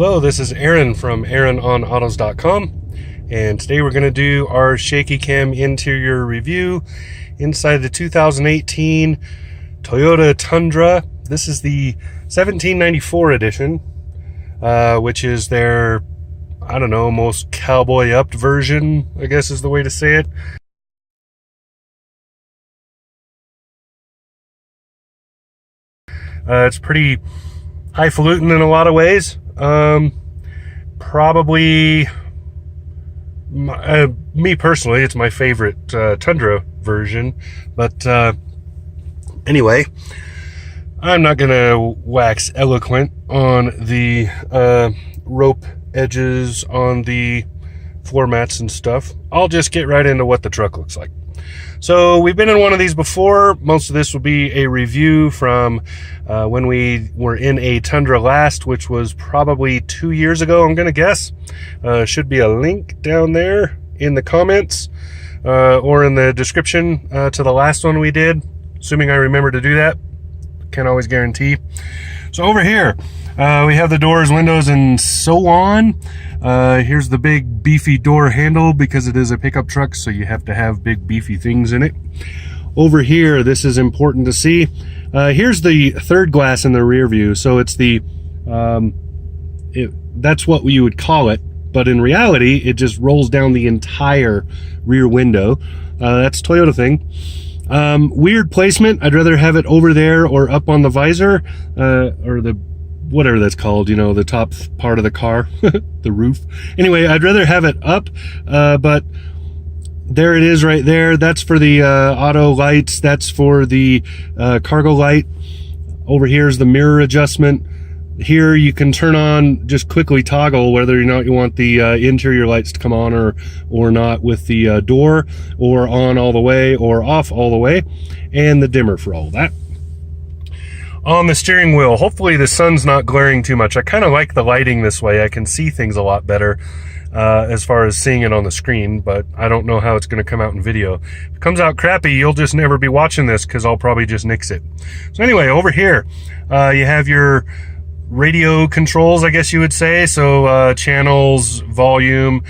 Hello, this is Aaron from AaronOnAutos.com, and today we're going to do our shaky cam interior review inside the 2018 Toyota Tundra. This is the 1794 edition, which is their, I don't know, most cowboy-upped version, I guess is the way to say it. It's pretty highfalutin in a lot of ways. Probably, me personally, it's my favorite Tundra version. But anyway, I'm not going to wax eloquent on the rope edges on the floor mats and stuff. I'll just get right into what the truck looks like. So we've been in one of these before. Most of this will be a review from when we were in a Tundra last, which was probably 2 years ago, I'm going to guess. Should be a link down there in the comments or in the description to the last one we did, assuming I remember to do that. Can't always guarantee. So over here, we have the doors, windows, and so on. Here's the big beefy door handle because it is a pickup truck, so you have to have big beefy things in it. Over here, this is important to see. Here's the third glass in the rear view. So it's the, that's what you would call it, but in reality, it just rolls down the entire rear window. That's a Toyota thing. Weird placement. I'd rather have it over there or up on the visor, or the whatever that's called, you know, the top part of the car, the roof. Anyway, I'd rather have it up, but there it is right there. That's for the auto lights. That's for the cargo light. Over here is the mirror adjustment. Here you can turn on, just quickly toggle whether or not you want the interior lights to come on or not with the door, or on all the way or off all the way, and the dimmer for all of that. On the steering wheel, hopefully the sun's not glaring too much. I kind of like the lighting this way. I can see things a lot better as far as seeing it on the screen, but I don't know how it's going to come out in video. If it comes out crappy, you'll just never be watching this because I'll probably just nix it. So anyway, over here, you have your radio controls, I guess you would say. So channels, volume,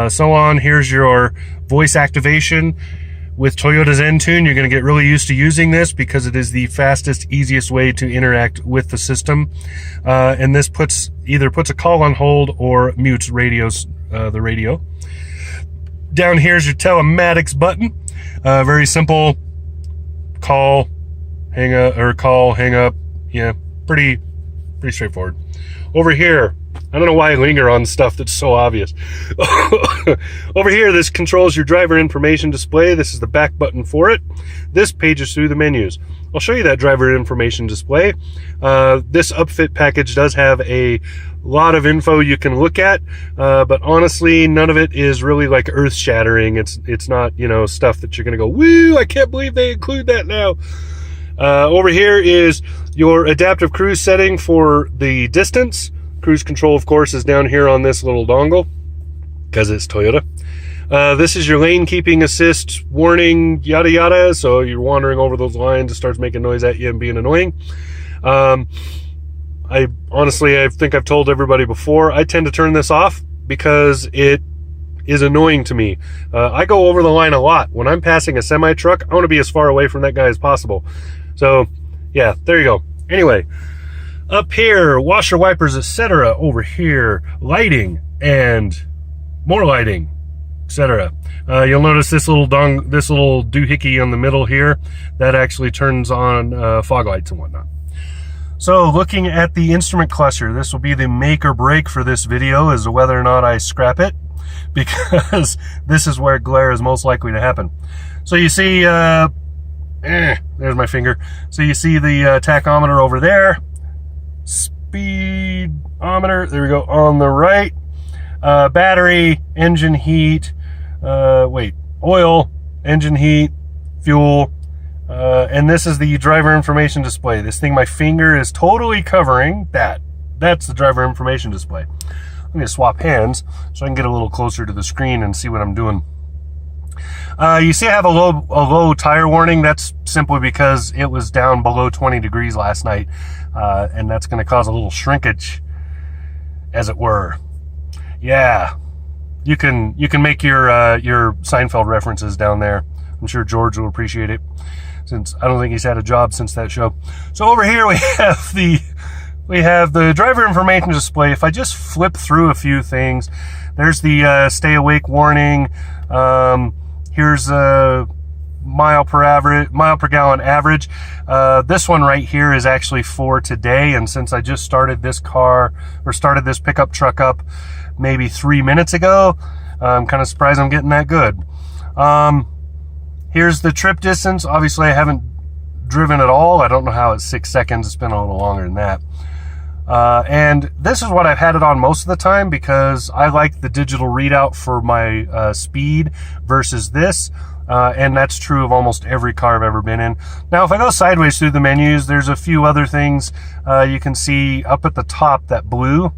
so on. Here's your voice activation. With Toyota's Entune, you're going to get really used to using this because it is the fastest, easiest way to interact with the system. And this either puts a call on hold or mutes the radio. Down here is your telematics button. Very simple. Call, hang up, or call, hang up. Yeah, pretty straightforward. Over here, I don't know why I linger on stuff that's so obvious. Over here, this controls your driver information display. This is the back button for it. This pages through the menus. I'll show you that driver information display. This upfit package does have a lot of info you can look at, but honestly, none of it is really like earth-shattering. It's not, you know, stuff that you're gonna go, woo, I can't believe they include that now. Over here is your adaptive cruise setting for the distance. Cruise control, of course, is down here on this little dongle because it's Toyota. This is your lane keeping assist warning, yada yada. So you're wandering over those lines, it starts making noise at you and being annoying. I think I've told everybody before, I tend to turn this off because it is annoying to me. I go over the line a lot. When I'm passing a semi truck, I want to be as far away from that guy as possible. So yeah, there you go. Anyway, up here, washer, wipers, etc. Over here, lighting and more lighting, etc. You'll notice this little doohickey on the middle here that actually turns on fog lights and whatnot. So looking at the instrument cluster, this will be the make or break for this video as to whether or not I scrap it, because this is where glare is most likely to happen. So you see, there's my finger. So you see the tachometer over there. Speedometer, there we go, on the right. Battery, engine heat, oil, engine heat, fuel, and this is the driver information display. This thing my finger is totally covering, that's the driver information display. I'm going to swap hands so I can get a little closer to the screen and see what I'm doing. You see I have a low tire warning. That's simply because it was down below 20 degrees last night, and that's going to cause a little shrinkage as it were. Yeah, you can make your Seinfeld references down there. I'm sure George will appreciate it, since I don't think he's had a job since that show. So over here we have the driver information display. If I just flip through a few things, there's the stay awake warning. Here's a mile per gallon average. This one right here is actually for today, and since I just started this pickup truck up maybe 3 minutes ago, I'm kind of surprised I'm getting that good. Here's the trip distance. Obviously, I haven't driven at all. I don't know how it's 6 seconds. It's been a little longer than that. And this is what I've had it on most of the time, because I like the digital readout for my speed versus this. And that's true of almost every car I've ever been in. Now, if I go sideways through the menus, there's a few other things you can see up at the top, that blue.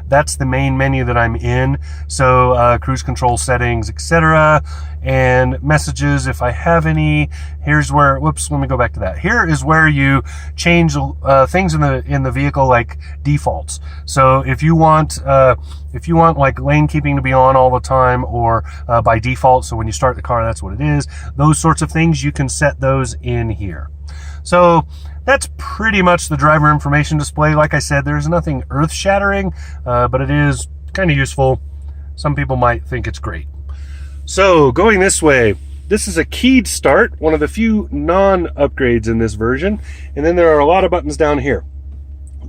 That's the main menu that I'm in. So cruise control settings, etc., and messages if I have any. Here's where, whoops, let me go back to that. Here is where you change things in the vehicle, like defaults. So if you want like lane keeping to be on all the time, or by default, so when you start the car, that's what it is. Those sorts of things, you can set those in here. So that's pretty much the driver information display. Like I said, there's nothing earth-shattering, but it is kind of useful. Some people might think it's great. So going this way, this is a keyed start, one of the few non-upgrades in this version. And then there are a lot of buttons down here.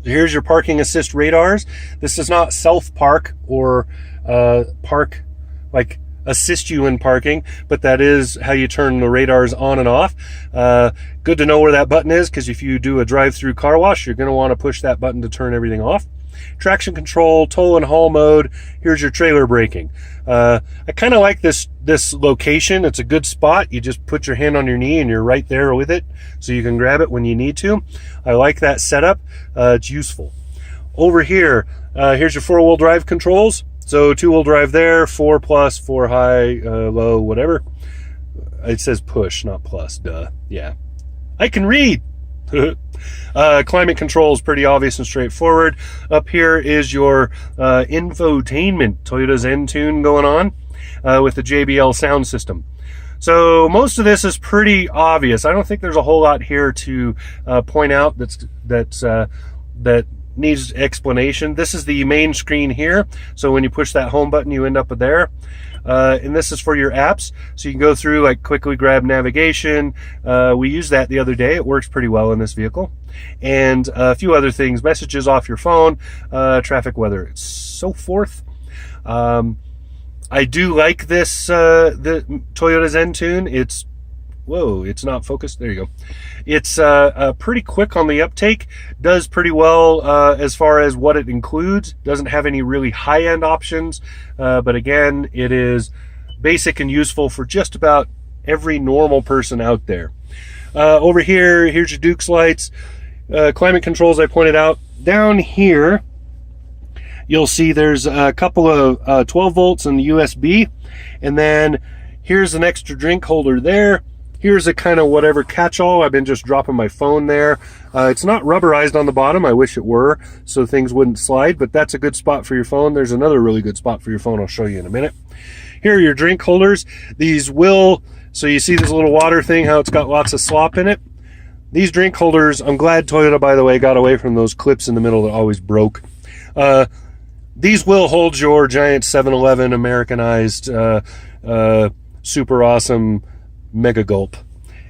Here's your parking assist radars. This is not self-park or park, like assist you in parking, but that is how you turn the radars on and off. Good to know where that button is, because if you do a drive-through car wash, you're going to want to push that button to turn everything off. Traction control, tow and haul mode. Here's your trailer braking. I kind of like this location. It's a good spot. You just put your hand on your knee and you're right there with it, so you can grab it when you need to. I like that setup. It's useful. Over here, here's your four-wheel drive controls. So 2-wheel drive there, 4 plus, 4 high, low, whatever. It says push, not plus, duh. Yeah. I can read. Climate control is pretty obvious and straightforward. Up here is your infotainment, Toyota Tundra going on with the JBL sound system. So most of this is pretty obvious. I don't think there's a whole lot here to point out that needs explanation. This is the main screen here. So when you push that home button, you end up there. And this is for your apps. So you can go through, like, quickly grab navigation. We used that the other day. It works pretty well in this vehicle. And a few other things, messages off your phone, traffic, weather, so forth. I do like this, the Toyota Tundra. It's not focused. There you go. It's pretty quick on the uptake. Does pretty well as far as what it includes. Doesn't have any really high-end options, but again, it is basic and useful for just about every normal person out there. Over here, here's your Dukes lights, climate controls. I pointed out down here. You'll see there's a couple of 12 volts and USB, and then here's an extra drink holder there. Here's a kind of whatever catch-all. I've been just dropping my phone there. It's not rubberized on the bottom. I wish it were, so things wouldn't slide, but that's a good spot for your phone. There's another really good spot for your phone I'll show you in a minute. Here are your drink holders. These will, so you see this little water thing, how it's got lots of slop in it? These drink holders, I'm glad Toyota, by the way, got away from those clips in the middle that always broke. These will hold your giant 7-Eleven Americanized super awesome mega gulp.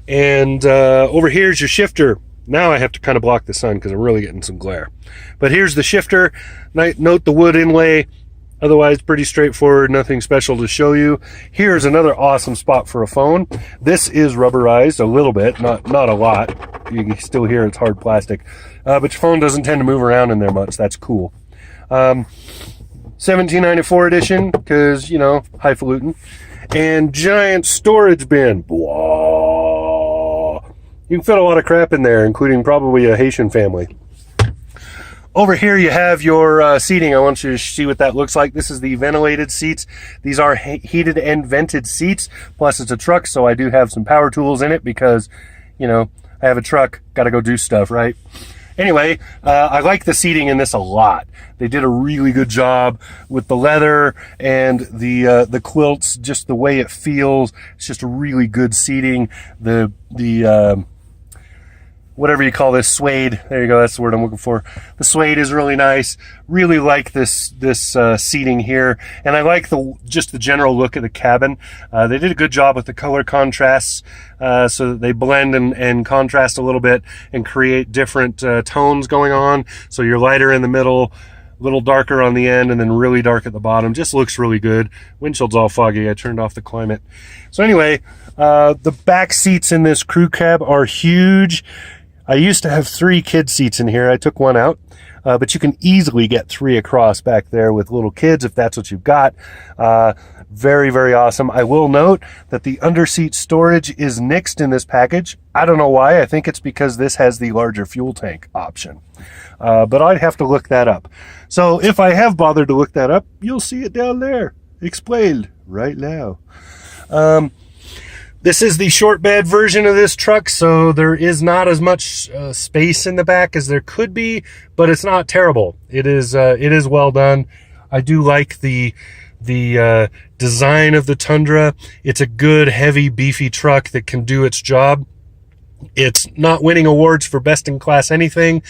And over here's your shifter. Now I have to kind of block the sun because I'm really getting some glare. But here's the shifter. Note the wood inlay. Otherwise, pretty straightforward, nothing special to show you. Here's another awesome spot for a phone. This is rubberized a little bit, not a lot. You can still hear it's hard plastic. But your phone doesn't tend to move around in there much. That's cool. 1794 edition, because, you know, highfalutin. And giant storage bin. Blah. You can fit a lot of crap in there, including probably a Haitian family. Over here you have your seating. I want you to see what that looks like. This is the ventilated seats. These are heated and vented seats. Plus it's a truck, so I do have some power tools in it because, you know, I have a truck, got to go do stuff, right? Anyway, I like the seating in this a lot. They did a really good job with the leather and the quilts, just the way it feels. It's just a really good seating. The whatever you call this, suede. There you go. That's the word I'm looking for. The suede is really nice. Really like this seating here, and I like just the general look of the cabin. They did a good job with the color contrasts, so that they blend and contrast a little bit and create different tones going on. So you're lighter in the middle, a little darker on the end, and then really dark at the bottom. Just looks really good. Windshield's all foggy. I turned off the climate. So anyway, the back seats in this crew cab are huge. I used to have 3 kid seats in here. I took one out, but you can easily get 3 across back there with little kids if that's what you've got. Very, very awesome. I will note that the underseat storage is nixed in this package. I don't know why. I think it's because this has the larger fuel tank option. But I'd have to look that up. So if I have bothered to look that up, you'll see it down there, explained right now. This is the short bed version of this truck, so there is not as much space in the back as there could be, but it's not terrible. It is well done. I do like the design of the Tundra. It's a good, heavy, beefy truck that can do its job. It's not winning awards for best in class anything,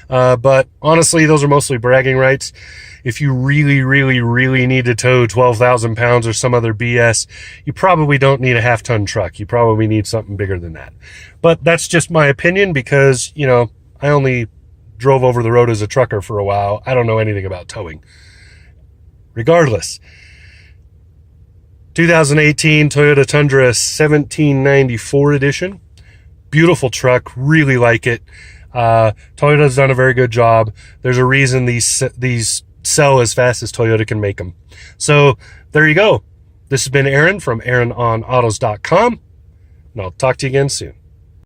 but honestly, those are mostly bragging rights. If you really, really, really need to tow 12,000 pounds or some other BS, you probably don't need a half-ton truck. You probably need something bigger than that. But that's just my opinion because, you know, I only drove over the road as a trucker for a while. I don't know anything about towing. Regardless, 2018 Toyota Tundra 1794 edition. Beautiful truck. Really like it. Toyota's done a very good job. There's a reason these sell as fast as Toyota can make them. So there you go. This has been Aaron from AaronOnAutos.com, and I'll talk to you again soon.